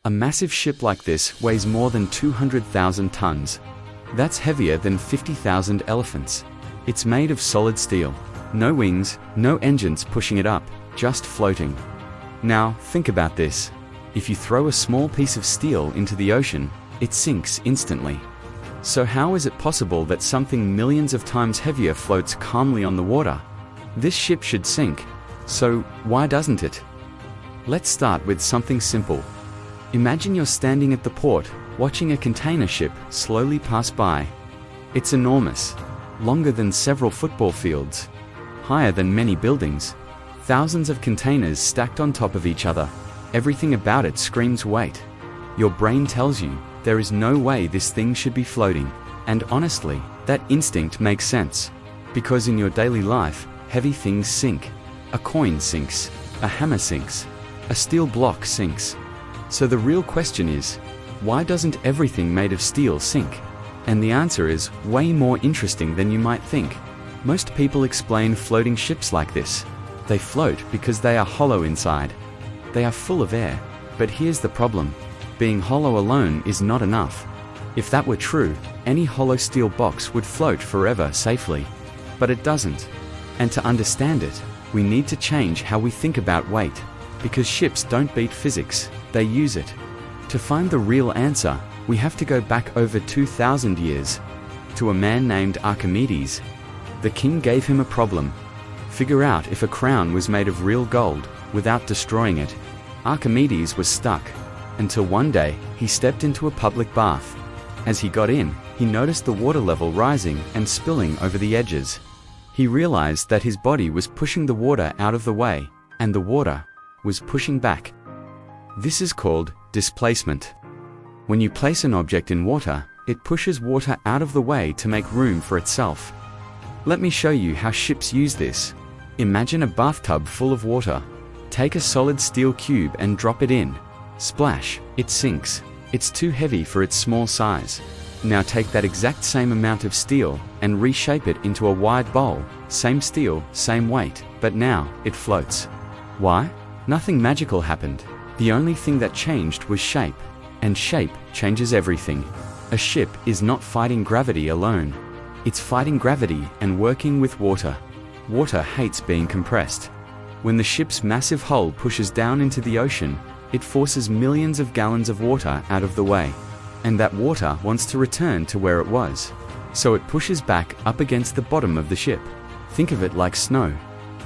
A massive ship like this weighs more than 200,000 tons. That's heavier than 50,000 elephants. It's made of solid steel. No wings, no engines pushing it up, just floating. Now, think about this. If you throw a small piece of steel into the ocean, it sinks instantly. So how is it possible that something millions of times heavier floats calmly on the water? This ship should sink. So, why doesn't it? Let's start with something simple. Imagine you're standing at the port, watching a container ship slowly pass by. It's enormous, longer than several football fields, higher than many buildings, thousands of containers stacked on top of each other. Everything about it screams weight. Your brain tells you, there is no way this thing should be floating. And honestly, that instinct makes sense. Because in your daily life, heavy things sink. A coin sinks, a hammer sinks, a steel block sinks. So the real question is, why doesn't everything made of steel sink? And the answer is way more interesting than you might think. Most people explain floating ships like this. They float because they are hollow inside. They are full of air. But here's the problem. Being hollow alone is not enough. If that were true, any hollow steel box would float forever safely. But it doesn't. And to understand it, we need to change how we think about weight. Because ships don't beat physics, they use it. To find the real answer, we have to go back over 2,000 years, to a man named Archimedes. The king gave him a problem. Figure out if a crown was made of real gold, without destroying it. Archimedes was stuck, until one day, he stepped into a public bath. As he got in, he noticed the water level rising and spilling over the edges. He realized that his body was pushing the water out of the way, and the water was pushing back. This is called displacement. When you place an object in water, it pushes water out of the way to make room for itself. Let me show you how ships use this. Imagine a bathtub full of water. Take a solid steel cube and drop it in. Splash, it sinks. It's too heavy for its small size. Now take that exact same amount of steel and reshape it into a wide bowl. Same steel, same weight, but now it floats. Why? Nothing magical happened. The only thing that changed was shape. And shape changes everything. A ship is not fighting gravity alone. It's fighting gravity and working with water. Water hates being compressed. When the ship's massive hull pushes down into the ocean, it forces millions of gallons of water out of the way. And that water wants to return to where it was. So it pushes back up against the bottom of the ship. Think of it like snow.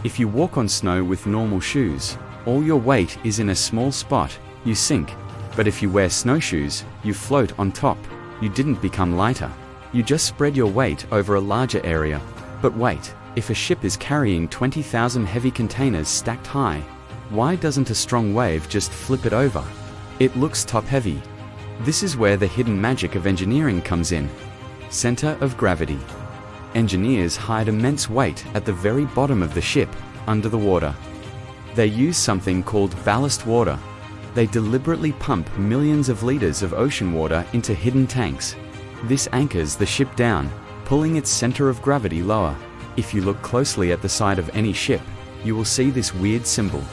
If you walk on snow with normal shoes, all your weight is in a small spot, you sink. But if you wear snowshoes, you float on top. You didn't become lighter. You just spread your weight over a larger area. But wait, if a ship is carrying 20,000 heavy containers stacked high, why doesn't a strong wave just flip it over? It looks top-heavy. This is where the hidden magic of engineering comes in. Center of gravity. Engineers hide immense weight at the very bottom of the ship, under the water. They use something called ballast water. They deliberately pump millions of liters of ocean water into hidden tanks. This anchors the ship down, pulling its center of gravity lower. If you look closely at the side of any ship, you will see this weird symbol.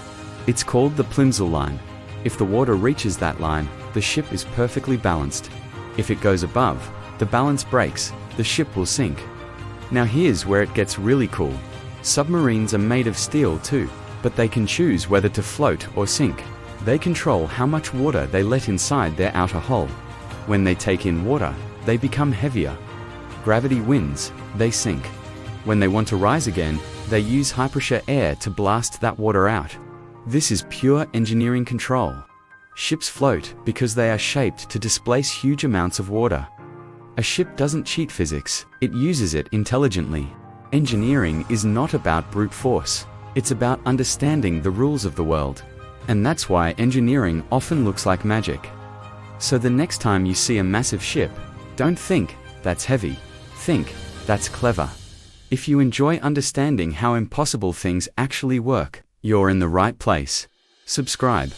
It's called the Plimsoll line. If the water reaches that line, the ship is perfectly balanced. If it goes above, the balance breaks, the ship will sink. Now here's where it gets really cool. Submarines are made of steel too, but they can choose whether to float or sink. They control how much water they let inside their outer hull. When they take in water, they become heavier. Gravity wins, they sink. When they want to rise again, they use high-pressure air to blast that water out. This is pure engineering control. Ships float because they are shaped to displace huge amounts of water. A ship doesn't cheat physics, it uses it intelligently. Engineering is not about brute force. It's about understanding the rules of the world. And that's why engineering often looks like magic. So the next time you see a massive ship, don't think, that's heavy. Think, that's clever. If you enjoy understanding how impossible things actually work, you're in the right place. Subscribe.